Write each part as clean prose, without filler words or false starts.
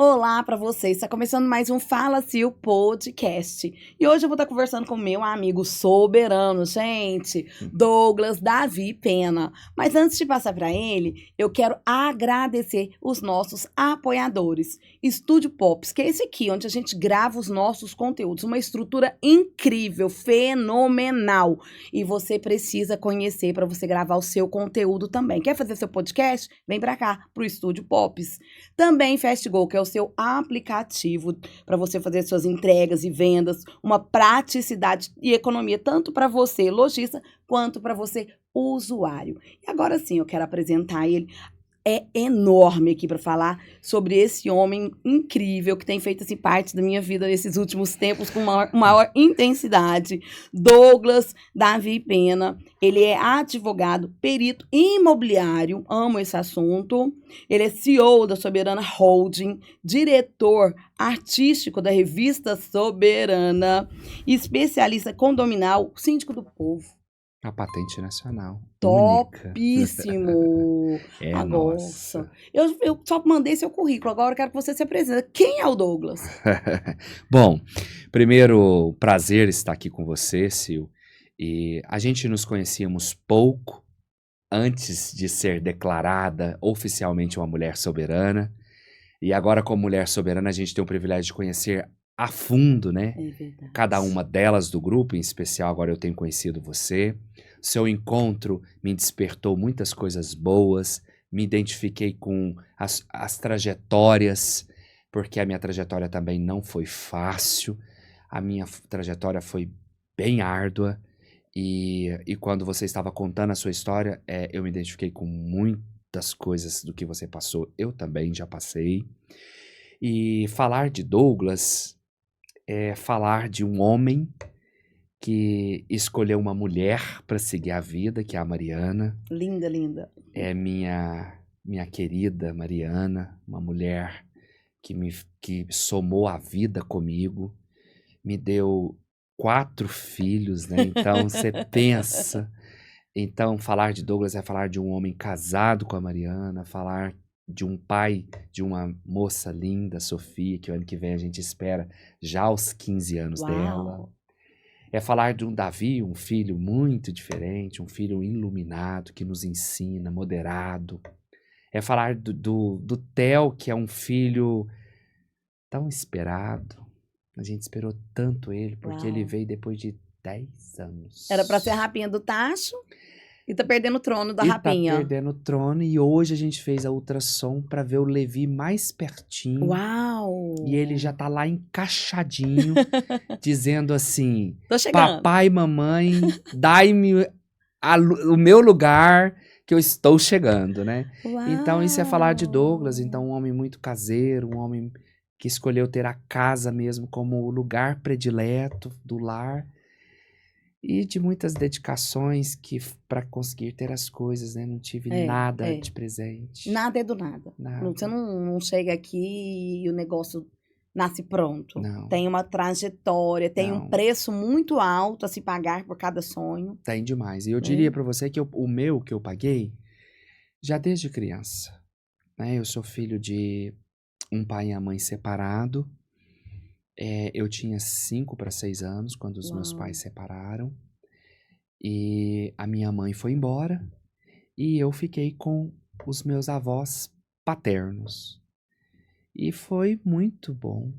Olá para vocês, está começando mais um Fala Sil Podcast. E hoje eu vou estar conversando com meu amigo soberano, gente, Douglas Davi Pena. Mas antes de passar para ele, eu quero agradecer os nossos apoiadores. Estúdio Pops, que é esse aqui, onde a gente grava os nossos conteúdos. Uma estrutura incrível, fenomenal. E você precisa conhecer para você gravar o seu conteúdo também. Quer fazer seu podcast? Vem para cá, pro Estúdio Pops. Também FastGo, que é o seu aplicativo para você fazer suas entregas e vendas, uma praticidade e economia tanto para você, lojista, quanto para você, usuário. E agora sim, eu quero apresentar ele. É enorme aqui para falar sobre esse homem incrível que tem feito assim, parte da minha vida nesses últimos tempos com maior intensidade. Douglas Davi Pena. Ele é advogado, perito imobiliário, amo esse assunto. Ele é CEO da Soberana Holding, diretor artístico da revista Soberana, especialista condominal, síndico do povo. A patente nacional. Única. Topíssimo! É Nossa. nossa. Eu só mandei seu currículo, agora eu quero que você se apresente. Quem é o Douglas? Bom, primeiro, prazer estar aqui com você, Sil. E a gente nos conhecíamos pouco antes de ser declarada oficialmente uma mulher soberana. E agora, como mulher soberana, a gente tem o privilégio de conhecer a fundo, né? É verdade. Cada uma delas do grupo, em especial agora eu tenho conhecido você. Seu encontro me despertou muitas coisas boas, me identifiquei com as trajetórias, porque a minha trajetória também não foi fácil, a minha trajetória foi bem árdua, e quando você estava contando a sua história, eu me identifiquei com muitas coisas do que você passou, eu também já passei. E falar de Douglas é falar de um homem que escolheu uma mulher para seguir a vida, que é a Mariana. Linda, linda. É minha querida Mariana, uma mulher que somou a vida comigo, me deu 4 filhos, né? Então você pensa. Então falar de Douglas é falar de um homem casado com a Mariana, falar de um pai de uma moça linda, Sofia, que o ano que vem a gente espera já aos 15 anos dela. Uau! É falar de um Davi, um filho muito diferente, um filho iluminado, que nos ensina, moderado. É falar do Theo, que é um filho tão esperado. A gente esperou tanto ele, porque ele Uau. veio depois de 10 anos. Era para ser a rapinha do Tacho e tá perdendo o trono da E tá rapinha. perdendo o trono, e hoje a gente fez a ultrassom para ver o Levi mais pertinho. Uau! E ele já tá lá encaixadinho, dizendo assim: Tô chegando. papai e mamãe, dai-me o meu lugar, que eu estou chegando, né? Então isso é falar de Douglas, então um homem muito caseiro, um homem que escolheu ter a casa mesmo como o lugar predileto do lar. E de muitas dedicações para conseguir ter as coisas, né? Não tive nada de presente. Nada é do nada. Nada. Você não chega aqui e o negócio nasce pronto. Não. Tem uma trajetória, tem um Não. preço muito alto a se pagar por cada sonho. Tem demais. E eu diria para você que o meu que eu paguei já desde criança, né? Eu sou filho de um pai e a mãe separado. Eu tinha 5 para 6 anos quando os meus pais separaram. E a minha mãe foi embora e eu fiquei com os meus avós paternos. E foi muito bom,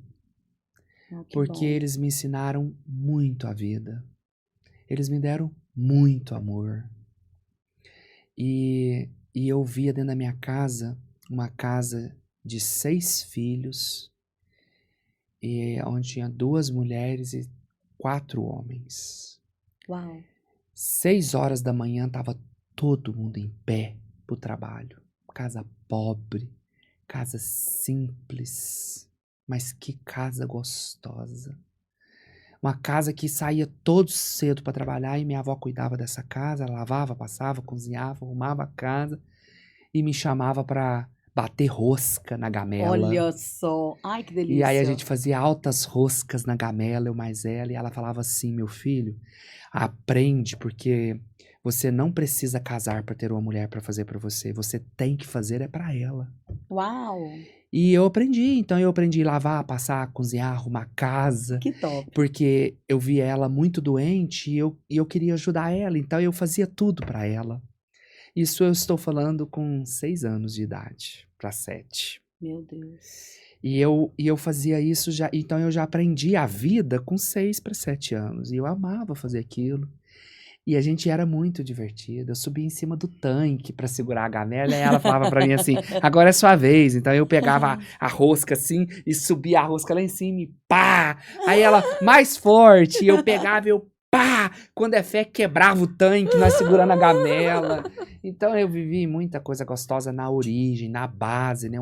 porque eles me ensinaram muito a vida. Eles me deram muito amor. E eu via dentro da minha casa, uma casa de 6 filhos, onde tinha 2 mulheres e 4 homens. Uau! 6 horas da manhã tava todo mundo em pé pro trabalho. Casa pobre, casa simples, mas que casa gostosa. Uma casa que saía todos cedo para trabalhar e minha avó cuidava dessa casa, lavava, passava, cozinhava, arrumava a casa e me chamava para bater rosca na gamela. Olha só! Ai, que delícia! E aí a gente fazia altas roscas na gamela, eu mais ela, e ela falava assim: meu filho, aprende, porque você não precisa casar para ter uma mulher para fazer para você. Você tem que fazer para ela. Uau! E eu aprendi, então eu aprendi a lavar, passar, cozinhar, arrumar a casa, Que top. porque eu vi ela muito doente e eu queria ajudar ela, então eu fazia tudo pra ela. Isso eu estou falando com 6 anos de idade, pra 7. Meu Deus. E eu fazia isso já, então eu já aprendi a vida com 6 para 7 anos, e eu amava fazer aquilo. E a gente era muito divertido. Eu subia em cima do tanque pra segurar a gamela, e ela falava pra mim assim: agora é sua vez. Então eu pegava a rosca assim e subia a rosca lá em cima e pá! Aí ela mais forte, e eu pegava e eu pá! Quando é fé, quebrava o tanque, nós segurando a gamela. Então eu vivi muita coisa gostosa na origem, na base, né?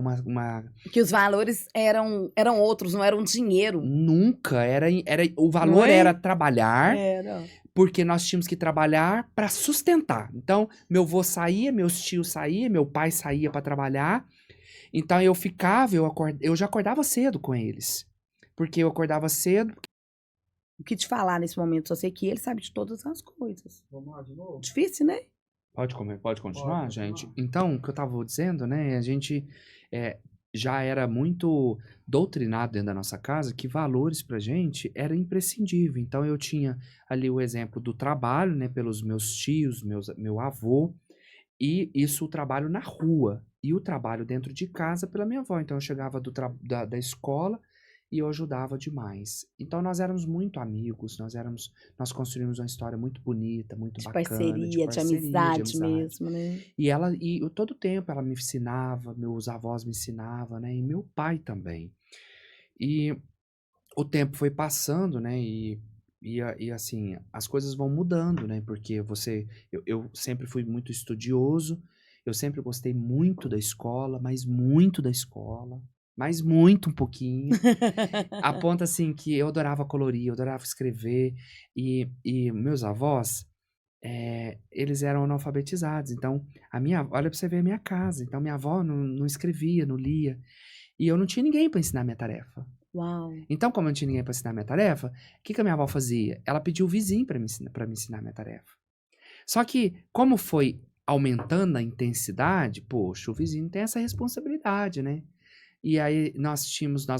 Que os valores eram outros, não eram dinheiro. Nunca o Não valor é? era trabalhar. Era. Porque nós tínhamos que trabalhar para sustentar. Então, meu avô saía, meus tios saíam, meu pai saía para trabalhar. Então, eu ficava, eu já acordava cedo com eles. Porque eu acordava cedo. O que te falar nesse momento? Só sei que ele sabe de todas as coisas. Vamos lá de novo? Difícil, né? Pode continuar, Pode gente? continuar. Então, o que eu estava dizendo, né? A gente já era muito doutrinado dentro da nossa casa que valores pra gente era imprescindível. Então, eu tinha ali o exemplo do trabalho, né? Pelos meus tios, meu avô. E isso, o trabalho na rua. E o trabalho dentro de casa pela minha avó. Então, eu chegava da escola e eu ajudava demais. Então, nós éramos muito amigos. Nós construímos uma história muito bonita, muito De bacana, de parceria, de parceria, de amizade amizade. mesmo, né? Todo tempo ela me ensinava, meus avós me ensinavam, né? E meu pai também. E o tempo foi passando, né? E assim, as coisas vão mudando, né? Porque eu sempre fui muito estudioso, eu sempre gostei muito da escola, mas muito da escola, mas muito um pouquinho. A ponto assim que eu adorava colorir, eu adorava escrever, e meus avós, eles eram analfabetizados. Então, olha pra você ver a minha casa. Então, minha avó não escrevia, não lia, e eu não tinha ninguém para ensinar minha tarefa. Uau. Então, como eu não tinha ninguém para ensinar minha tarefa, o que que a minha avó fazia? Ela pediu o vizinho para me ensinar minha tarefa. Só que, como foi aumentando a intensidade, poxa, o vizinho tem essa responsabilidade, né? E aí nós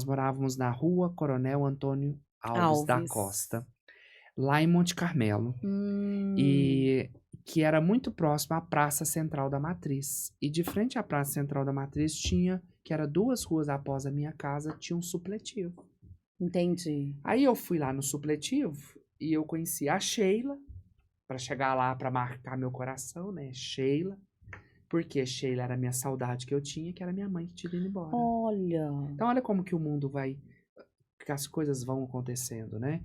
morávamos na rua Coronel Antônio Alves da Alves. Costa, lá em Monte Carmelo, e que era muito próximo à Praça Central da Matriz. E de frente à Praça Central da Matriz tinha, que era 2 ruas após a minha casa, tinha um supletivo. Entendi. Aí eu fui lá no supletivo e eu conheci a Sheila, para chegar lá para marcar meu coração, né? Sheila. Porque Sheila era a minha saudade que eu tinha, que era minha mãe que tinha ido embora. Olha. Então olha como que o mundo que as coisas vão acontecendo, né?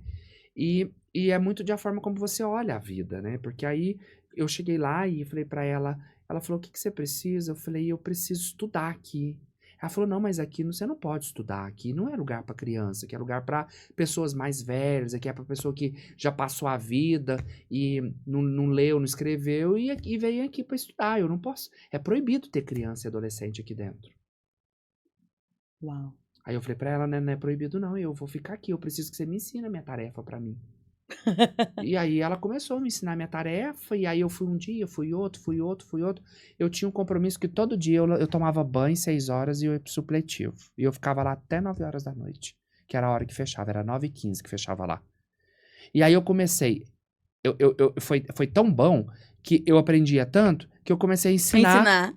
E é muito de a forma como você olha a vida, né? Porque aí eu cheguei lá e falei pra ela falou: o que que você precisa? Eu falei: eu preciso estudar aqui. Ela falou: não, mas aqui você não pode estudar, aqui não é lugar pra criança, aqui é lugar pra pessoas mais velhas, aqui é pra pessoa que já passou a vida e não leu, não escreveu e veio aqui pra estudar. Eu não posso, é proibido ter criança e adolescente aqui dentro. Uau. Aí eu falei pra ela: não é proibido não, eu vou ficar aqui, eu preciso que você me ensine a minha tarefa pra mim. E aí ela começou a me ensinar a minha tarefa, e aí eu fui um dia, fui outro. Eu tinha um compromisso que todo dia eu tomava banho 6 horas e eu ia pro supletivo. E eu ficava lá até 9 horas da noite, que era a hora que fechava, era 9h15 que fechava lá. E aí eu comecei, foi tão bom que eu aprendia tanto que eu comecei a ensinar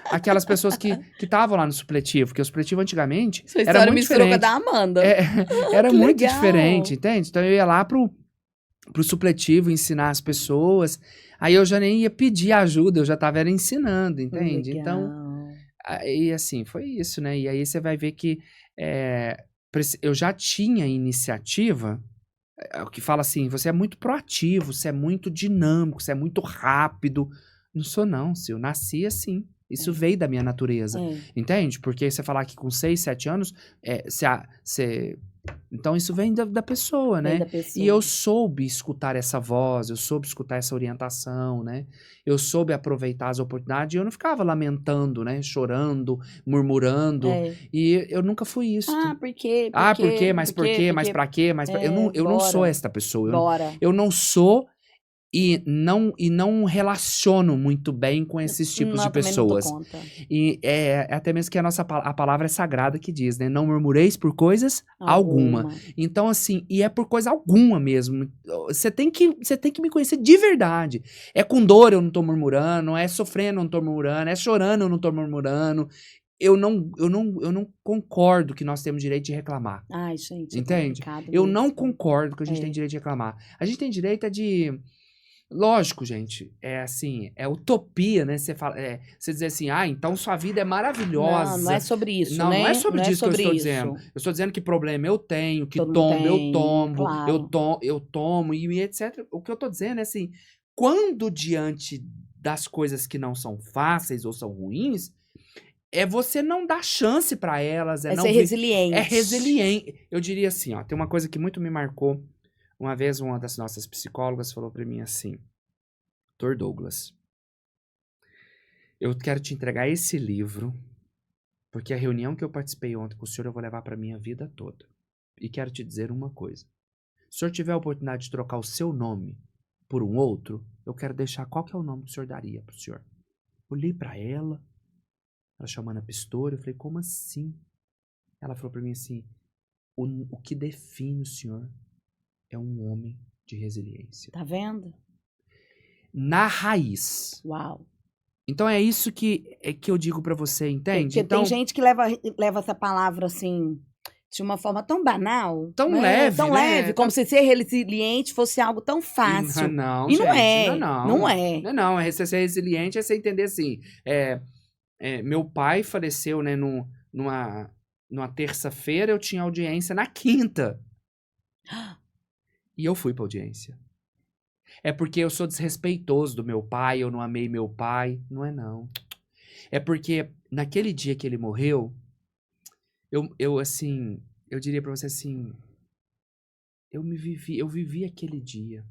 aquelas pessoas que estavam lá no supletivo, porque o supletivo antigamente Sua era história muito misturou com a diferente. da Amanda. Era que muito legal. diferente, entende? Então eu ia lá pro supletivo ensinar as pessoas, aí eu já nem ia pedir ajuda, eu já tava ensinando, entende? Legal. Então, aí assim, foi isso, né? E aí você vai ver que eu já tinha iniciativa, o que fala assim, você é muito proativo, você é muito dinâmico, você é muito rápido. Não sou não, eu nasci assim. Isso veio da minha natureza, entende? Porque você falar que com 6, 7 anos, então isso vem da pessoa, né? Vem da pessoa. E eu soube escutar essa voz, eu soube escutar essa orientação, né? Eu soube aproveitar as oportunidades e eu não ficava lamentando, né? Chorando, murmurando. E eu nunca fui isso. Por quê? Por quê? Mas por quê? Mas pra quê? Eu não sou bora. esta pessoa. Bora. Eu não sou e não relaciono muito bem com esses tipos Não, de também não dou pessoas. conta. E é até mesmo que a palavra é sagrada que diz, né? Não murmureis por coisas alguma. Então, assim, e é por coisa alguma mesmo. Você tem que me conhecer de verdade. É com dor eu não tô murmurando, é sofrendo eu não tô murmurando, é chorando eu não tô murmurando. Eu não concordo que nós temos direito de reclamar. Ai, gente, é Entende? complicado Eu não mesmo. concordo que a gente É. tem direito de reclamar. A gente tem direito de... Lógico, gente, é assim, é utopia, né? Você dizer assim, então sua vida é maravilhosa. Não é sobre isso, Não, né? não é sobre Não é disso que eu sobre estou isso. dizendo. Eu estou dizendo que problema eu tenho, que Todo mundo tombo, eu tem, tombo, claro. eu tomo e etc. O que eu estou dizendo é assim, quando diante das coisas que não são fáceis ou são ruins, é você não dar chance para elas, É não ser resiliente. É resiliente. Eu diria assim, ó, tem uma coisa que muito me marcou. Uma vez uma das nossas psicólogas falou para mim assim: Dr. Douglas, eu quero te entregar esse livro, porque a reunião que eu participei ontem com o senhor eu vou levar para minha vida toda. E quero te dizer uma coisa. Se o senhor tiver a oportunidade de trocar o seu nome por um outro, eu quero deixar qual que é o nome que o senhor daria pro senhor. Olhei para ela chamando a Pistori, eu falei, como assim? Ela falou para mim assim, o que define o senhor é um homem de resiliência. Tá vendo? Na raiz. Uau. Então é isso que eu digo pra você, entende? Porque então, tem gente que leva essa palavra assim, de uma forma tão banal. Tão né? leve, Tão né? leve, como se ser resiliente fosse algo tão fácil. Não, E não gente, é. não. Não é. Não, é ser resiliente, é você entender assim. Meu pai faleceu, né, numa terça-feira, eu tinha audiência na quinta. E eu fui pra audiência. É porque eu sou desrespeitoso do meu pai, eu não amei meu pai. Não é não. É porque naquele dia que ele morreu, eu assim, eu diria pra você assim, eu vivi aquele dia.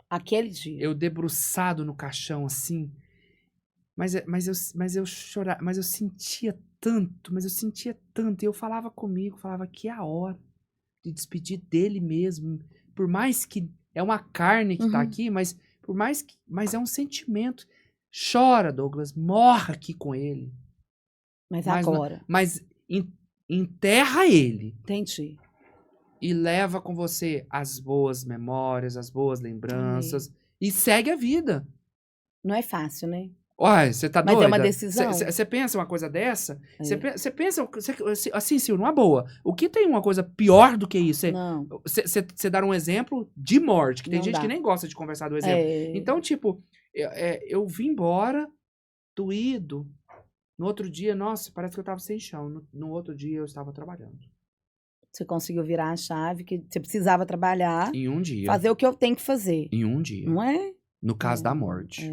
Aquele dia. Eu debruçado no caixão assim, mas eu chorava, mas eu sentia tanto, e eu falava comigo, falava que é a hora de despedir dele mesmo, por mais que é uma carne que tá aqui, mas mas é um sentimento. Chora, Douglas, morra aqui com ele. Mas agora. Mas enterra ele. Entendi. E leva com você as boas memórias, as boas lembranças. E segue a vida. Não é fácil, né? Olha, você tá doida? Mas é uma decisão. Você pensa uma coisa dessa? Você pensa, assim, Sil, numa boa. O que tem uma coisa pior do que isso? Não. Você dar um exemplo de morte, que tem Não gente dá. que nem gosta de conversar do exemplo. Então, tipo, eu vim embora doído. No outro dia, nossa, parece que eu tava sem chão. No outro dia, eu estava trabalhando. Você conseguiu virar a chave que você precisava trabalhar. Em um dia. Fazer o que eu tenho que fazer. Em um dia. Não é? No caso da morte.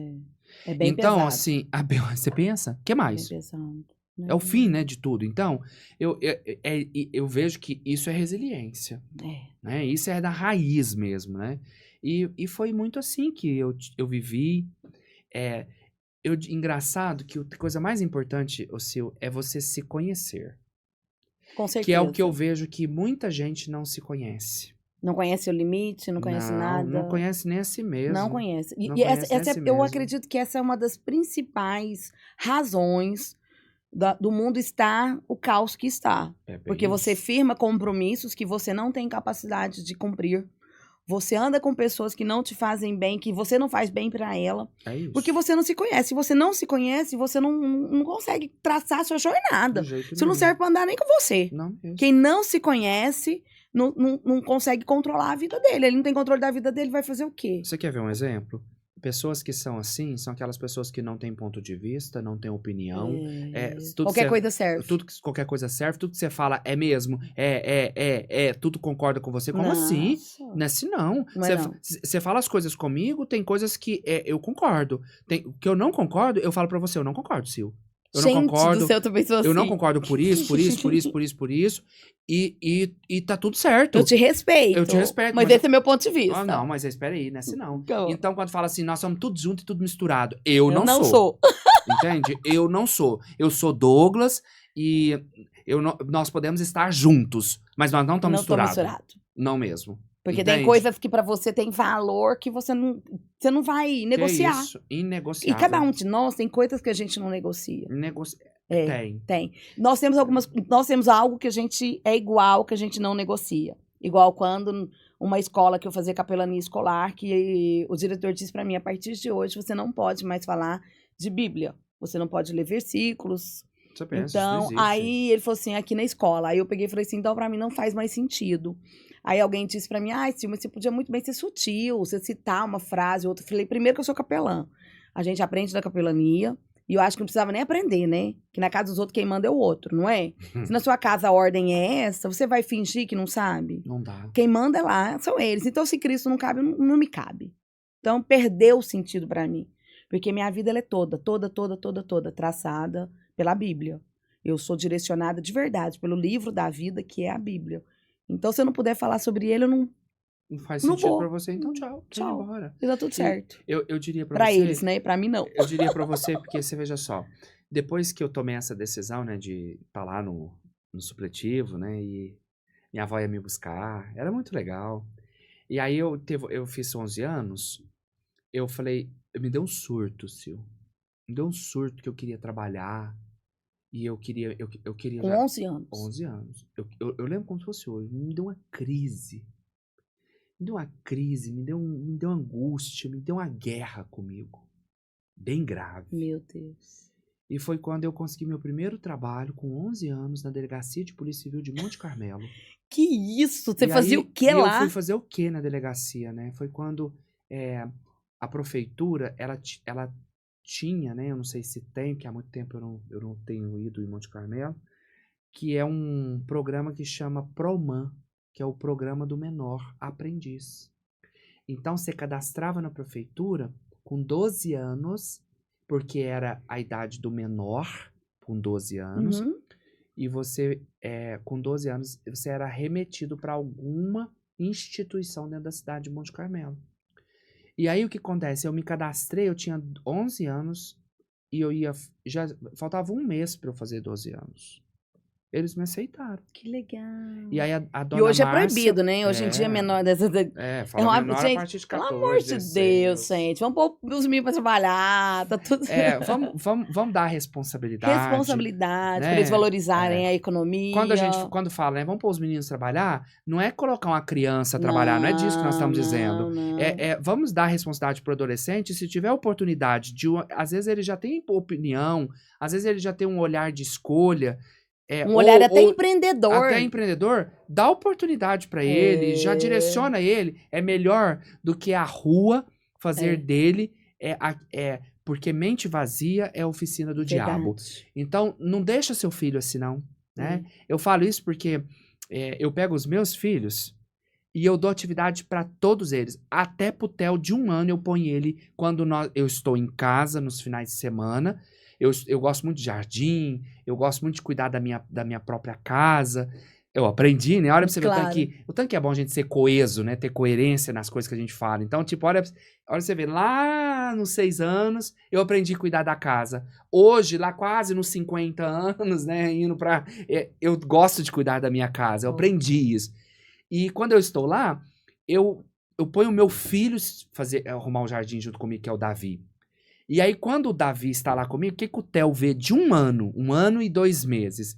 É bem então, pesado. assim, você pensa? O que mais? Bem pesado. É o fim, né, de tudo. Então, eu vejo que isso é resiliência. Né? Isso é da raiz mesmo, né? E foi muito assim que eu vivi. Engraçado que a coisa mais importante, Sil, é você se conhecer. Com certeza. Que é o que eu vejo que muita gente não se conhece. Não conhece o limite, não conhece nada. Não conhece nem a si mesmo. Não conhece. Eu eu acredito que essa é uma das principais razões do mundo estar o caos que está. Porque você firma compromissos que você não tem capacidade de cumprir. Você anda com pessoas que não te fazem bem, que você não faz bem pra ela. É isso. Porque você não se conhece. Se você não se conhece, você não consegue traçar a sua jornada. Isso não serve pra andar nem com você. Não mesmo. Quem não se conhece não consegue controlar a vida dele. Ele não tem controle da vida dele, vai fazer o quê? Você quer ver um exemplo? Pessoas que são assim, são aquelas pessoas que não têm ponto de vista, não têm opinião. Qualquer coisa serve. Qualquer coisa serve, tudo que você fala é mesmo, tudo concorda com você. Como assim? Não é assim, não. Você fala as coisas comigo, tem coisas que eu concordo. O que eu não concordo, eu falo pra você, eu não concordo, Sil. Eu não concordo. Do céu, eu também sou assim. Eu não concordo por isso. E tá tudo certo. Eu te respeito. Eu te respeito. Mas esse é meu ponto de vista. Ah, não, mas espera aí, não é assim não. Então, Então, quando fala assim, nós somos tudo junto e tudo misturado. Eu não sou. Entende? Eu não sou. Eu sou Douglas e nós podemos estar juntos, mas nós não estamos misturados. Não mesmo. Porque tem Entende? coisas que pra você tem valor que você não vai Que é negociar. isso? E Inegociável. cada um de nós tem coisas que a gente não negocia. É, Tem. tem. Nós temos algo que a gente é igual, que a gente não negocia. Igual quando uma escola que eu fazia capelania escolar, que o diretor disse pra mim, a partir de hoje você não pode mais falar de Bíblia. Você não pode ler versículos. Você pensa, isso não Então, existe. aí ele falou assim, aqui na escola. Aí eu peguei e falei assim, então pra mim não faz mais sentido. Aí alguém disse pra mim, Silma, você podia muito bem ser sutil, você citar uma frase, outra. Eu falei, primeiro que eu sou capelã. A gente aprende da capelania. E eu acho que não precisava nem aprender, né? Que na casa dos outros quem manda é o outro, não é? Se na sua casa a ordem é essa, você vai fingir que não sabe? Não dá. Quem manda é lá, são eles. Então, se Cristo não cabe, não me cabe. Então, perdeu o sentido pra mim. Porque minha vida ela é toda traçada pela Bíblia. Eu sou direcionada de verdade pelo livro da vida, que é a Bíblia. Então, se eu não puder falar sobre ele, eu não faz não sentido vou. pra você, então tchau. Tchau. Vai embora. E tá tudo certo. Eu diria pra Pra você... eles, né? Pra mim, não. Eu diria pra você, porque você veja só, depois que eu tomei essa decisão, né, de estar lá no supletivo, né, e minha avó ia me buscar, era muito legal. E aí eu fiz 11 anos, eu falei, me deu um surto, Sil. Me deu um surto que eu queria trabalhar, e eu queria Com já... 11 anos. 11 anos. Eu lembro como se fosse hoje, me deu uma crise. Me deu uma crise, me deu angústia, me deu uma guerra comigo. Bem grave. Meu Deus. E foi quando eu consegui meu primeiro trabalho, com 11 anos, na Delegacia de Polícia Civil de Monte Carmelo. Que isso? Você E fazia aí, o que lá? Eu fui fazer o que na delegacia, né? Foi quando a prefeitura, ela tinha, né? Eu não sei se tem, porque há muito tempo eu não tenho ido em Monte Carmelo, que é um programa que chama PROMAN, que é o Programa do Menor Aprendiz. Então, você cadastrava na prefeitura com 12 anos, porque era a idade do menor, com 12 anos, e você, com 12 anos, você era remetido para alguma instituição dentro da cidade de Monte Carmelo. E aí, o que acontece? Eu me cadastrei, eu tinha 11 anos, e já faltava um mês para eu fazer 12 anos. Eles me aceitaram. Que legal. E aí a dona E hoje Márcia, é proibido, né? Hoje em dia, menor dessas... fala menor gente, a partir de 14, pelo amor de 16. Deus, gente. Vamos pôr os meninos pra trabalhar, tá tudo... Vamos dar responsabilidade. Responsabilidade, né? pra eles valorizarem a economia. Quando fala, né, vamos pôr os meninos trabalhar, não é colocar uma criança a trabalhar, não é disso que nós estamos dizendo. Não. Vamos dar responsabilidade pro adolescente, se tiver oportunidade às vezes ele já tem opinião, às vezes ele já tem um olhar de escolha, um olhar até empreendedor. Até empreendedor, dá oportunidade para ele, já direciona ele. É melhor do que a rua fazer dele. Porque mente vazia é a oficina do diabo. Então, não deixa seu filho assim, não. Né? Eu falo isso porque eu pego os meus filhos e eu dou atividade para todos eles. Até pro Theo de 1 ano eu ponho ele quando eu estou em casa nos finais de semana. Eu gosto muito de jardim, eu gosto muito de cuidar da minha própria casa. Eu aprendi, né? Olha pra você ver o tanto que é bom a gente ser coeso, né? Ter coerência nas coisas que a gente fala. Então, tipo, olha você ver, lá nos 6 anos, eu aprendi a cuidar da casa. Hoje, lá quase nos 50 anos, né? Eu gosto de cuidar da minha casa, eu aprendi isso. E quando eu estou lá, eu ponho o meu filho arrumar o jardim junto comigo, que é o Davi. E aí, quando o Davi está lá comigo, o que o Theo vê de 1 ano e 2 meses?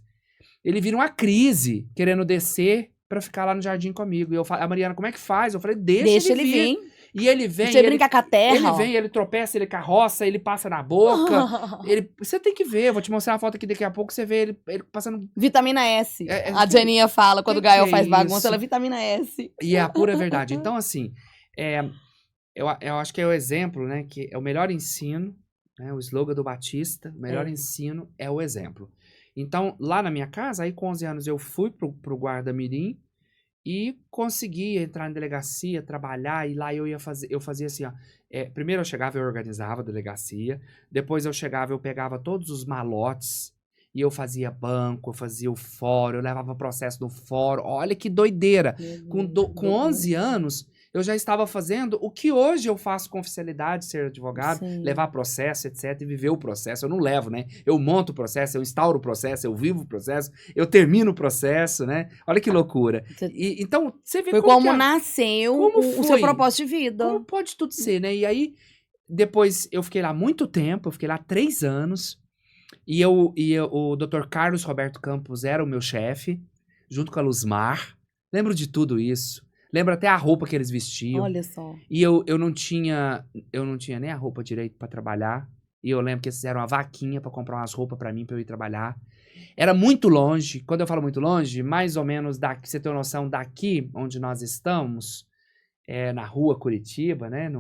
Ele vira uma crise, querendo descer pra ficar lá no jardim comigo. E a Mariana, como é que faz? Eu falei, deixa ele vir. E ele vem. Você brinca com a terra. Ele vem, ele tropeça, ele carroça, ele passa na boca. Você tem que ver, eu vou te mostrar uma foto aqui daqui a pouco, você vê ele passando... Vitamina S. A Janinha fala, quando o Gael faz bagunça, ela é vitamina S. E é a pura verdade. Então, assim, eu acho que é o exemplo, né? Que é o melhor ensino, né, o slogan do Batista, o melhor ensino é o exemplo. Então, lá na minha casa, aí com 11 anos eu fui pro Guarda Mirim e consegui entrar na delegacia, trabalhar, e lá eu fazia assim, ó. Primeiro eu chegava e organizava a delegacia, depois eu chegava eu pegava todos os malotes e eu fazia banco, eu fazia o fórum, eu levava processo do fórum. Olha que doideira! Com 11 anos... eu já estava fazendo o que hoje eu faço com oficialidade, ser advogado, Sim. levar processo, etc, e viver o processo. Eu não levo, né? Eu monto o processo, eu instauro o processo, eu vivo o processo, eu termino o processo, né? Olha que loucura. Então, você vê Foi como como que nasceu como o seu foi? propósito de vida. como pode tudo ser, né? E aí, depois eu fiquei lá muito tempo, eu fiquei lá 3 anos, o Dr. Carlos Roberto Campos era o meu chefe, junto com a Luzmar. Lembro de tudo isso. Lembro até a roupa que eles vestiam. Olha só. E eu não tinha nem a roupa direito pra trabalhar. E eu lembro que eles fizeram uma vaquinha pra comprar umas roupas pra mim, pra eu ir trabalhar. Era muito longe. Quando eu falo muito longe, mais ou menos daqui, você tem uma noção, daqui onde nós estamos, na rua Curitiba, né,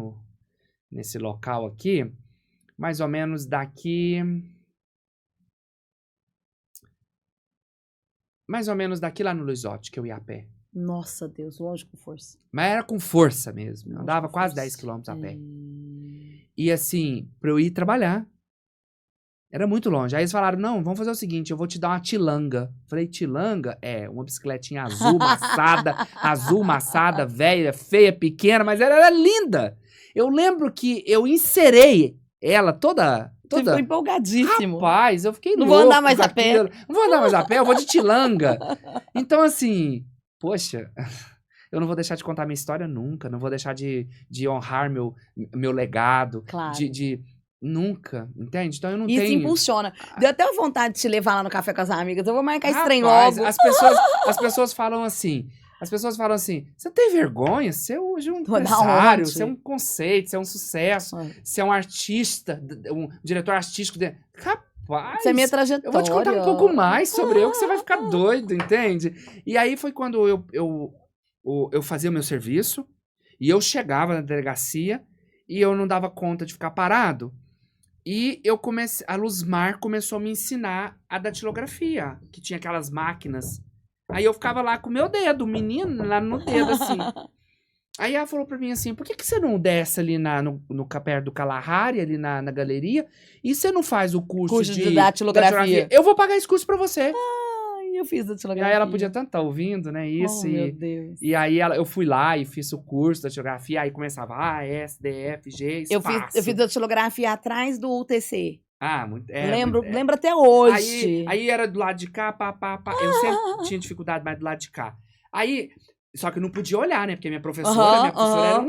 nesse local aqui, mais ou menos daqui lá no Luizotti, que eu ia a pé. Nossa, Deus, longe com força. Mas era com força mesmo. Eu Longe andava com quase força. 10 quilômetros a pé. E assim, pra eu ir trabalhar. Era muito longe. Aí eles falaram, não, vamos fazer o seguinte, eu vou te dar uma tilanga. Falei, tilanga? Uma bicicletinha azul, maçada, velha, feia, pequena, mas ela era linda. Eu lembro que eu inserei ela toda... Você ficou empolgadíssimo. Rapaz, eu fiquei Não louco vou andar mais com a pé. aquilo. Não vou andar mais a pé, eu vou de tilanga. Então, assim, poxa, eu não vou deixar de contar minha história nunca. Não vou deixar de honrar meu legado. Claro. Nunca, entende? Então eu não Isso tenho... impulsiona. Deu até vontade de te levar lá no café com as amigas. Eu vou marcar esse trem Rapaz, logo. as pessoas falam assim, você tem vergonha? Você é hoje um Vou dar empresário, onde? você é um conceito, você é um sucesso, você é um artista, um diretor artístico. Rapaz, Isso é minha trajetória. eu vou te contar um pouco mais sobre eu, que você vai ficar doido, entende? E aí foi quando eu fazia o meu serviço, e eu chegava na delegacia, e eu não dava conta de ficar parado. E a Luzmar começou a me ensinar a datilografia, que tinha aquelas máquinas. Aí eu ficava lá com o meu dedo, o menino lá no dedo, assim. Aí ela falou pra mim assim, por que você não desce ali no perto do Kalahari, ali na galeria, e você não faz o curso de datilografia? Eu vou pagar esse curso pra você. Ai, eu fiz E datilografia. aí ela podia tanto estar ouvindo, né, isso. Oh, meu Deus. E aí eu fui lá e fiz o curso de datilografia, aí começava A, S, D, F, G, espaço. Eu fiz datilografia atrás do UTC. Muito. Lembro até hoje. Aí era do lado de cá, pá. Eu sempre tinha dificuldade mais do lado de cá. Aí, só que eu não podia olhar, né? Porque minha professora era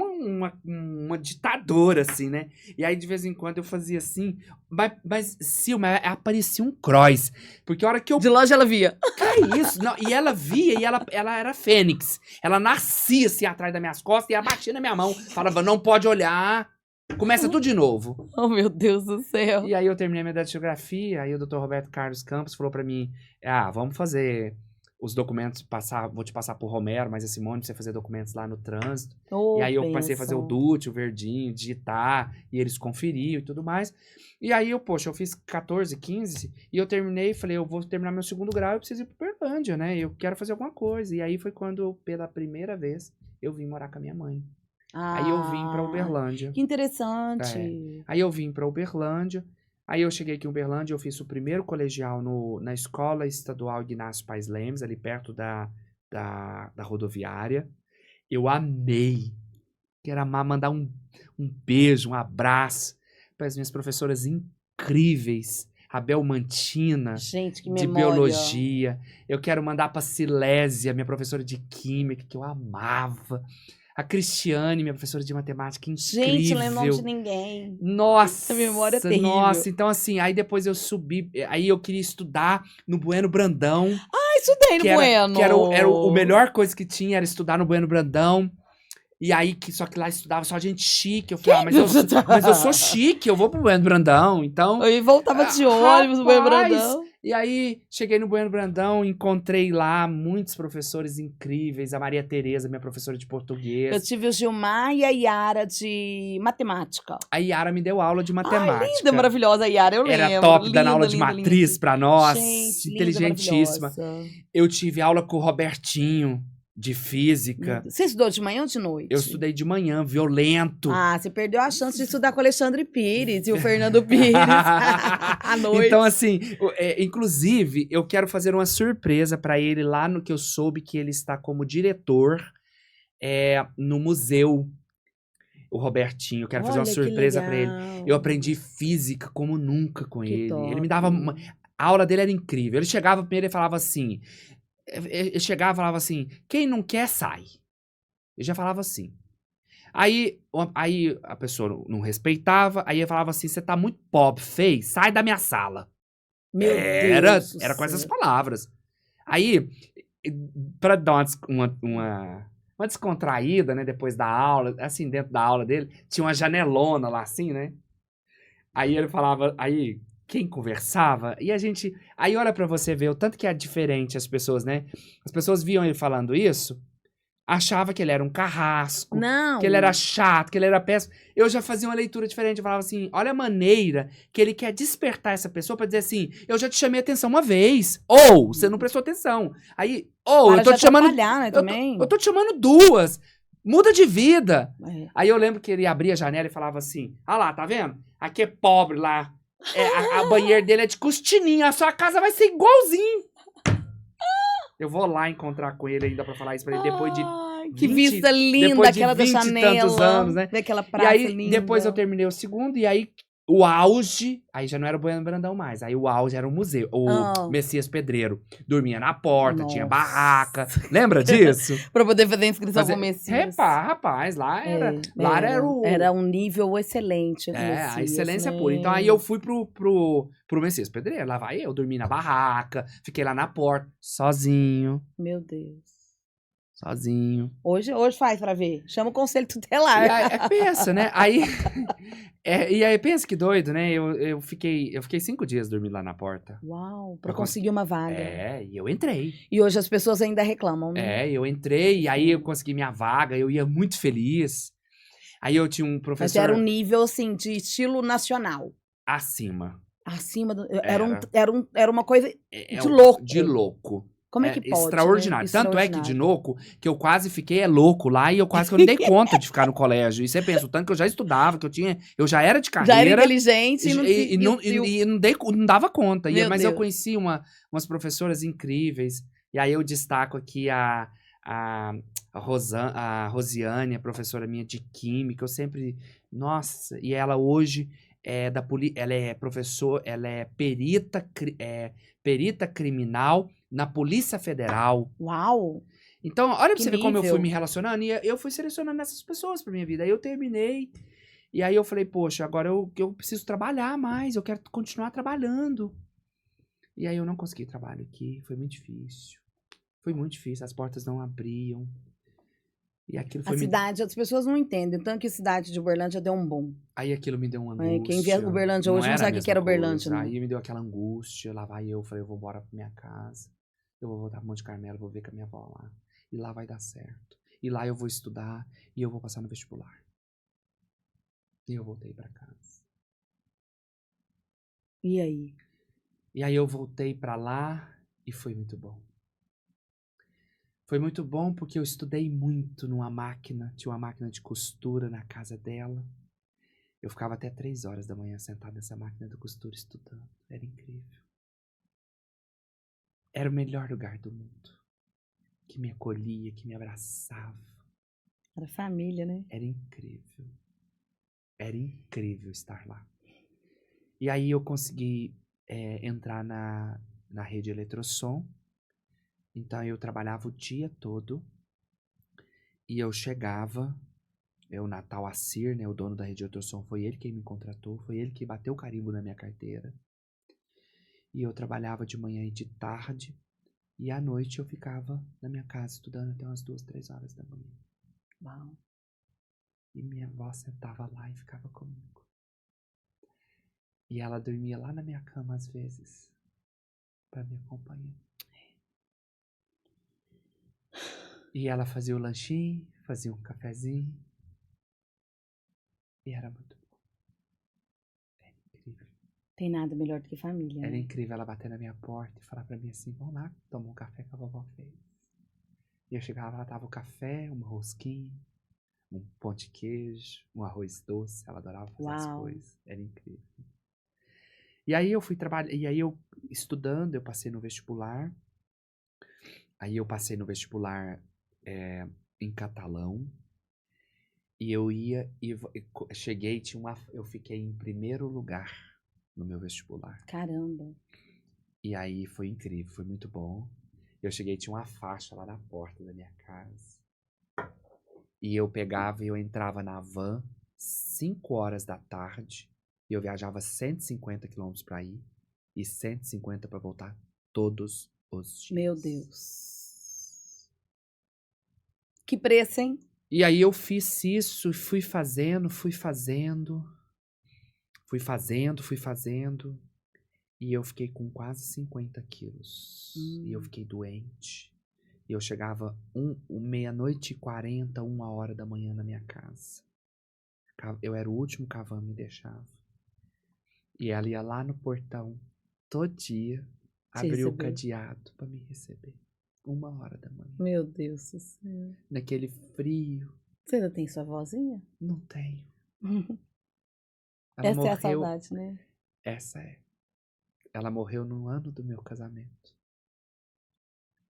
uma ditadora, assim, né? E aí, de vez em quando, eu fazia assim. Mas Silma, aparecia um cross. Porque a hora que eu... De longe ela via. Que é isso? Não, e ela via, e ela era fênix. Ela nascia, assim, atrás das minhas costas, e ela batia na minha mão. Falava, não pode olhar. Começa tudo de novo. Oh, meu Deus do céu. E aí eu terminei minha datilografia, aí o Dr. Roberto Carlos Campos falou pra mim, vamos fazer os documentos, vou te passar pro Romero, mas a Simone pra você fazer documentos lá no trânsito. E aí eu passei a fazer o DUT, o verdinho, digitar, e eles conferiam e tudo mais. E aí eu fiz 14, 15, e eu terminei e falei, eu vou terminar meu 2º grau, eu preciso ir pro Uberlândia, né? Eu quero fazer alguma coisa. E aí foi quando, pela primeira vez, eu vim morar com a minha mãe. Aí eu vim pra Uberlândia. Que interessante. Aí eu vim pra Uberlândia. Aí eu cheguei aqui em Uberlândia, eu fiz o primeiro colegial na Escola Estadual Ignácio Paes Lemes, ali perto da rodoviária. Eu amei. Quero mandar um beijo, um abraço para as minhas professoras incríveis. A Belmantina, gente, que de memória. Biologia. Eu quero mandar pra Silésia, minha professora de Química, que eu amava. A Cristiane, minha professora de matemática, incrível. Gente, não lembro o nome de ninguém. Nossa, essa memória é terrível. Nossa, então assim, aí depois eu subi, aí eu queria estudar no Bueno Brandão. Estudei no Bueno. Que era o melhor coisa que tinha, era estudar no Bueno Brandão. E aí, só que lá estudava só gente chique. Eu falei, mas eu sou chique, eu vou pro Bueno Brandão, então... Eu voltava de ônibus no Bueno Brandão. E aí, cheguei no Bueno Brandão, encontrei lá muitos professores incríveis. A Maria Tereza, minha professora de português. Eu tive o Gilmar e a Yara de matemática. A Yara me deu aula de matemática. Linda, maravilhosa a Yara, eu lembro. Era top, dando aula de linda, matriz linda. pra nós. Gente, inteligentíssima. Eu tive aula com o Robertinho, de física. Você estudou de manhã ou de noite? Eu estudei de manhã, violento. Você perdeu a chance de estudar com o Alexandre Pires e o Fernando Pires à noite. Então, assim, inclusive, eu quero fazer uma surpresa pra ele lá no que eu soube que ele está como diretor no museu. O Robertinho, eu quero fazer uma Olha, que surpresa pra ele. legal. Eu aprendi física como nunca com Que ele. Ele me top. dava a aula dele era incrível. Ele chegava primeiro e falava assim, ele chegava e falava assim: "Quem não quer sai". Ele já falava assim. Aí a pessoa não respeitava, aí ele falava assim: "Você tá muito pobre, feio, sai da minha sala". Meu Deus do Era com essas céu. palavras. Aí, pra dar uma descontraída, né, depois da aula, assim, dentro da aula dele, tinha uma janelona lá, assim, né? Aí ele falava, aí quem conversava, e a gente. Aí olha pra você ver o tanto que é diferente as pessoas, né? As pessoas viam ele falando isso, achava que ele era um carrasco, que ele era Não. chato, que ele era péssimo. Eu já fazia uma leitura diferente, eu falava assim, olha a maneira que ele quer despertar essa pessoa pra dizer assim, eu já te chamei atenção uma vez, ou você não prestou atenção. Aí, ou Para eu tô de te chamando, atrapalhar, né, também. eu tô te chamando duas, muda de vida. É. Aí eu lembro que ele abria a janela e falava assim, ah lá, tá vendo? Aqui é pobre lá, a banheira dele é de costininha, a sua casa vai ser igualzinho. Eu vou lá encontrar com ele ainda pra falar isso pra ele depois de Ai, que 20 vista linda, depois de aquela da 20 e tantos janela, anos, né? daquela E praça aí, linda. depois eu terminei o segundo, e aí o auge, aí já não era o Bueno Brandão mais, aí o auge era o museu, o Messias Pedreiro. Dormia na porta, tinha Nossa. barraca. Lembra disso? Pra poder fazer a inscrição Fazer... pro Messias. Rapaz, lá era o... Era um nível excelente o a Messias, excelência né? pura. Então aí eu fui pro Messias Pedreiro, lá vai eu, dormi na barraca, fiquei lá na porta, sozinho, Meu Deus. sozinho. Hoje faz pra ver. Chama o conselho E tutelar. aí, pensa, né? Aí, e aí, pensa que doido, né? Eu fiquei 5 dias dormindo lá na porta. Uau, pra Eu conseguir uma vaga. E eu entrei. E hoje as pessoas ainda reclamam, né? Eu entrei, e aí eu consegui minha vaga, eu ia muito feliz. Aí eu tinha um Mas professor era um nível, assim, de estilo nacional. acima. Acima do... Era. Era uma coisa É de louco. de louco. Como é que pode, Extraordinário. né? Tanto é que de Extraordinário. louco, que eu quase fiquei louco lá e eu quase que eu não dei conta de ficar no colégio. E você pensa, o tanto que eu já estudava, que eu já era de Já era carreira. inteligente E não dava conta. Meu Mas eu Deus. conheci umas professoras incríveis. E aí eu destaco aqui a Rosiane, a professora minha de química. Eu sempre. Nossa, e ela hoje ela é professora, ela é perita criminal na Polícia Federal. Uau! Então, olha pra Que você ver como eu fui nível. me relacionando. E eu fui selecionando essas pessoas pra minha vida. Aí eu terminei. E aí eu falei, poxa, agora eu preciso trabalhar mais. Eu quero continuar trabalhando. E aí eu não consegui trabalho aqui. Foi muito difícil. Foi muito difícil. As portas não abriam. E aquilo A foi cidade, as pessoas não entendem. Tanto que a cidade de Uberlândia deu um boom. Aí aquilo me deu uma É, quem vê angústia. Uberlândia hoje não era a sabe o que mesma era coisa. Uberlândia, não. Aí me deu aquela angústia. Lá vai eu. Falei, eu vou embora pra minha casa. Eu vou voltar pro Monte Carmelo. Vou ver com a minha avó lá. E lá vai dar certo. E lá eu vou estudar. E eu vou passar no vestibular. E eu voltei pra casa. E aí? E aí eu voltei pra lá e foi muito bom. Foi muito bom porque eu estudei muito numa máquina. Tinha uma máquina de costura na casa dela. Eu ficava até 3 horas da manhã sentado nessa máquina de costura estudando. Era incrível. Era o melhor lugar do mundo. Que me acolhia, que me abraçava. Era família, né? Era incrível. Era incrível estar lá. E aí eu consegui entrar na rede Eletrosom. Então eu trabalhava o dia todo. E eu chegava, o Natal Assir, né, o dono da rede Eletrosom, foi ele quem me contratou, foi ele que bateu o carimbo na minha carteira. E eu trabalhava de manhã e de tarde. E à noite eu ficava na minha casa estudando até umas 2, 3 horas da manhã. Uau. E minha avó sentava lá e ficava comigo. E ela dormia lá na minha cama às vezes, para me acompanhar. E ela fazia o lanchinho, fazia um cafezinho. E era muito bom. Era incrível. Tem nada melhor do que família, Era né? incrível ela bater na minha porta e falar pra mim assim, vamos lá tomar um café que a vovó fez. E eu chegava, ela tava o café, uma rosquinha, um pão de queijo, um arroz doce. Ela adorava fazer as coisas. Era incrível. E aí eu fui trabalhar, e aí eu estudando, eu passei no vestibular. Aí eu passei no vestibular em catalão. E eu ia cheguei, eu fiquei em primeiro lugar no meu vestibular. Caramba. E aí foi incrível, foi muito bom. Eu cheguei, tinha uma faixa lá na porta da minha casa. E eu pegava e eu entrava na van 5 horas da tarde. E eu viajava 150 quilômetros para ir e 150 para voltar todos os dias. Meu Deus. Que preço, hein? E aí eu fiz isso, fui fazendo. E eu fiquei com quase 50 quilos. E eu fiquei doente. E eu chegava meia-noite e 40, 1h da manhã na minha casa. Eu era o último que a van me deixava. E ela ia lá no portão, todo dia, abrir o cadeado pra me receber. 1h da manhã. Meu Deus do céu. Naquele frio. Você ainda tem sua vozinha? Não tenho. Essa morreu, é a saudade, né? Essa é. Ela morreu no ano do meu casamento.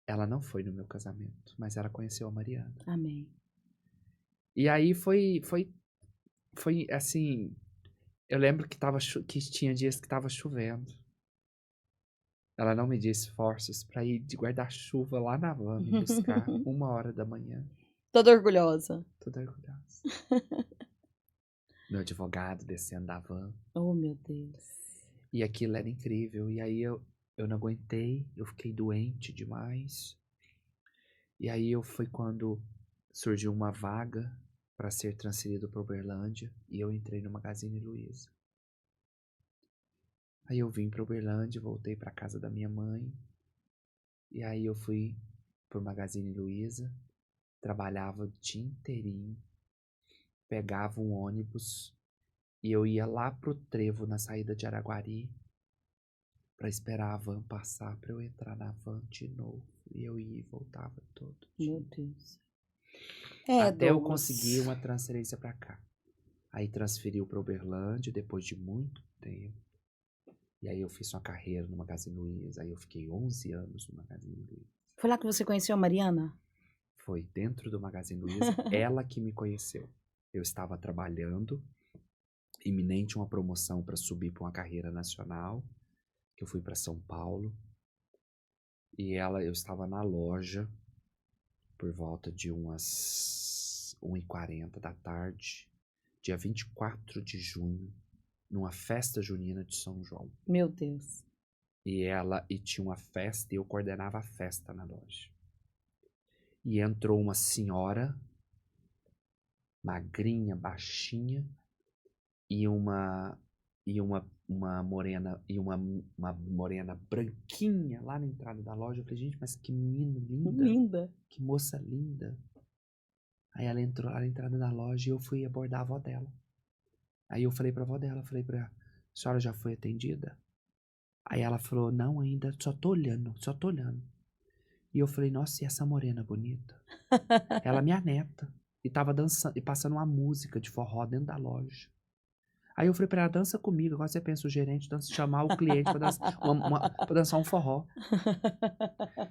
Ela não foi no meu casamento, mas ela conheceu a Mariana. Amém. E aí foi assim, eu lembro que tinha dias que tava chovendo. Ela não me disse esforços pra ir de guarda-chuva lá na van me buscar 1h da manhã. Toda orgulhosa. Toda orgulhosa. Meu advogado descendo da van. Oh, meu Deus. E aquilo era incrível. E aí eu não aguentei, eu fiquei doente demais. E aí foi quando surgiu uma vaga para ser transferido para Uberlândia e eu entrei no Magazine Luiza. Aí eu vim para Uberlândia, voltei para casa da minha mãe. E aí eu fui pro Magazine Luiza, trabalhava o dia inteirinho, pegava um ônibus e eu ia lá pro Trevo na saída de Araguari para esperar a van passar para eu entrar na van de novo. E eu ia e voltava todo dia. Meu Deus. Até eu conseguir uma transferência para cá. Aí transferiu para Uberlândia depois de muito tempo. E aí eu fiz uma carreira no Magazine Luiza. Aí eu fiquei 11 anos no Magazine Luiza. Foi lá que você conheceu a Mariana? Foi dentro do Magazine Luiza, ela que me conheceu. Eu estava trabalhando, iminente uma promoção para subir para uma carreira nacional, que eu fui para São Paulo. E eu estava na loja por volta de umas 1h40 da tarde, dia 24 de junho, numa festa junina de São João. Meu Deus. E tinha uma festa e eu coordenava a festa na loja. E entrou uma senhora, magrinha, baixinha, e uma morena branquinha lá na entrada da loja. Eu falei, gente, mas que menina linda. Linda. Que moça linda. Aí ela entrou lá na entrada da loja e eu fui abordar a avó dela. Aí eu falei pra avó dela, falei pra ela, a senhora já foi atendida? Aí ela falou, não ainda, só tô olhando. E eu falei, nossa, e essa morena bonita? Ela é minha neta. E tava dançando, e passando uma música de forró dentro da loja. Aí eu falei pra ela, dança comigo. Agora você pensa, o gerente chamar o cliente pra dançar um forró.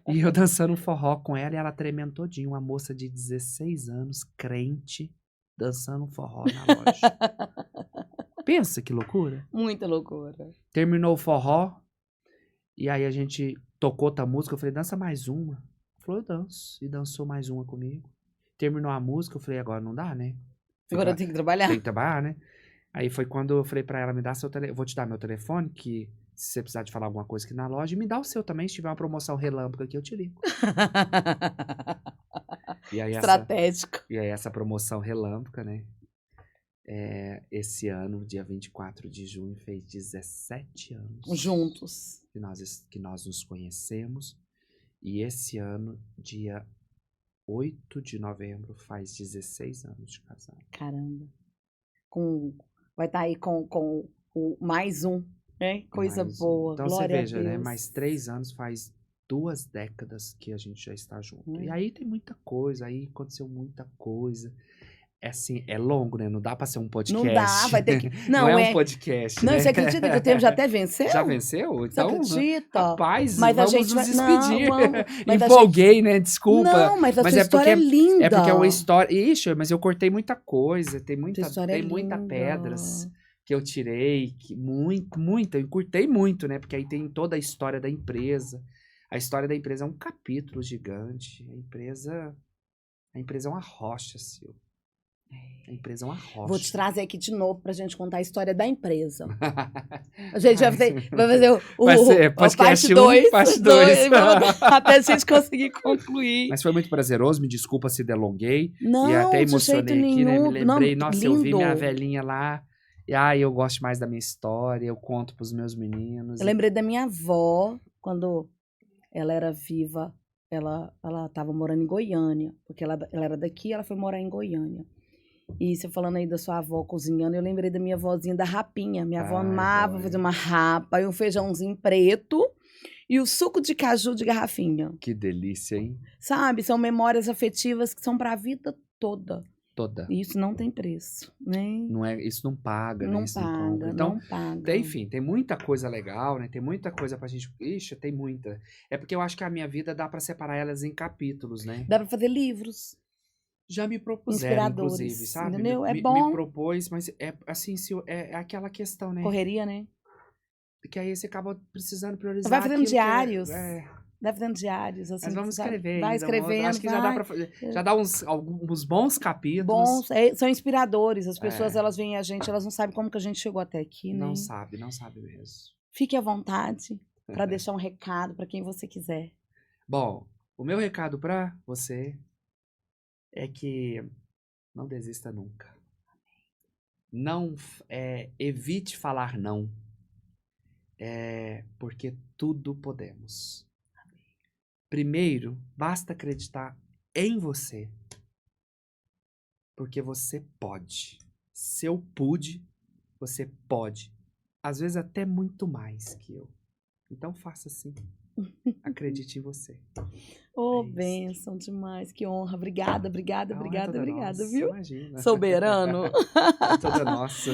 E eu dançando um forró com ela e ela tremendo todinha. Uma moça de 16 anos, crente, dançando um forró na loja. Pensa que loucura. Muita loucura. Terminou o forró. E aí a gente tocou outra música. Eu falei, dança mais uma. Ela falou, eu danço. E dançou mais uma comigo. Terminou a música. Eu falei, agora não dá, né? Agora eu tenho que trabalhar. Tem que trabalhar, né? Aí foi quando eu falei pra ela, me dá seu telefone, eu vou te dar meu telefone, que se você precisar de falar alguma coisa aqui na loja, e me dá o seu também, se tiver uma promoção relâmpago aqui, eu te ligo. E aí Estratégico. E aí essa promoção relâmpago, né? Esse ano, dia 24 de junho, fez 17 anos. Juntos. Que nós nos conhecemos. E esse ano, dia 8 de novembro, faz 16 anos de casado. Caramba. Vai estar aí com o mais um, né? Coisa boa. Então Glória você veja, a Deus. né? Mais 3 anos faz 2 décadas que a gente já está junto. E aí tem muita coisa, aí aconteceu muita coisa. É assim, é longo, né? Não dá pra ser um podcast. Não dá, vai ter que... Não é um podcast, Não, né? você acredita que o tempo já até venceu? Já venceu? Você Então, acredita? rapaz, Mas a vamos gente nos vai... despedir. Não, vamos... Mas Empolguei, né? Desculpa. Não, mas a Mas sua é história é linda. É porque é uma história... Ixi, mas eu cortei muita coisa. Tem Sua muita história é linda. pedras que eu tirei. Muita. Eu encurtei muito, né? Porque aí tem toda a história da empresa. A história da empresa é um capítulo gigante. A empresa é uma rocha, Sil. A empresa é uma rocha. Vou te trazer aqui de novo pra gente contar a história da empresa. A gente vai fazer Vai ser podcast 1, parte 2. Até a gente conseguir concluir. Mas foi muito prazeroso, me desculpa se delonguei. Não, e até de emocionei jeito aqui, né? nenhum. Me lembrei, Não, nossa, eu vi lindo. minha velhinha lá. E eu gosto mais da minha história, eu conto pros meus meninos. Eu lembrei da minha avó, quando ela era viva, ela estava morando em Goiânia, porque ela era daqui, ela foi morar em Goiânia. E você falando aí da sua avó cozinhando, eu lembrei da minha avózinha da rapinha. Minha avó amava fazer uma rapa e um feijãozinho preto e o suco de caju de garrafinha. Que delícia, hein? Sabe? São memórias afetivas que são para a vida toda. Toda. E isso não tem preço, né? Não é, isso não paga, Não né? Isso paga, não compra. Então, não paga. enfim, tem muita coisa legal, né? Tem muita coisa pra gente... Ixi, tem muita. É porque eu acho que a minha vida dá pra separar elas em capítulos, né? Dá para fazer livros. Já me propuseram, Inspiradores, inclusive, sabe? entendeu? É bom. Me propôs, mas é assim, é aquela questão, né? Correria, né? Porque aí você acaba precisando priorizar. Vai fazendo aquilo que diários. É. Vai fazendo diários. Assim, Mas vamos escrever. vai ainda, escrevendo. acho que já dá pra fazer. Já dá alguns bons capítulos. Bons, são inspiradores. As pessoas, elas veem a gente, elas não sabem como que a gente chegou até aqui, né? Não sabe mesmo. Fique à vontade para deixar um recado para quem você quiser. Bom, o meu recado para você é que não desista nunca. Não evite falar não. Porque tudo podemos. Primeiro, basta acreditar em você. Porque você pode. Se eu pude, você pode. Às vezes até muito mais que eu. Então faça assim. Acredite em você. Bênção demais, que honra. Obrigada, nossa, viu? Imagina. Soberano. É toda nossa.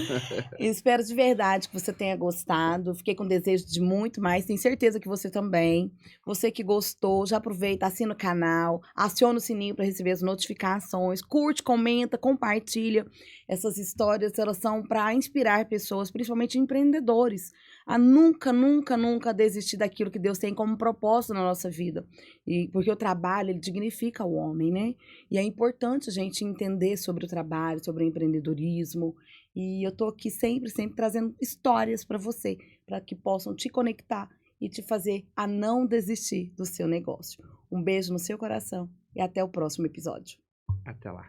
Espero de verdade que você tenha gostado. Fiquei com desejo de muito mais. Tenho certeza que você também. Você que gostou, já aproveita, assina o canal, aciona o sininho para receber as notificações, curte, comenta, compartilha. Essas histórias, elas são para inspirar pessoas, principalmente empreendedores, a nunca desistir daquilo que Deus tem como propósito na nossa vida. E porque o trabalho, ele dignifica o homem, né? E é importante a gente entender sobre o trabalho, sobre o empreendedorismo. E eu tô aqui sempre trazendo histórias para você, para que possam te conectar e te fazer a não desistir do seu negócio. Um beijo no seu coração e até o próximo episódio. Até lá.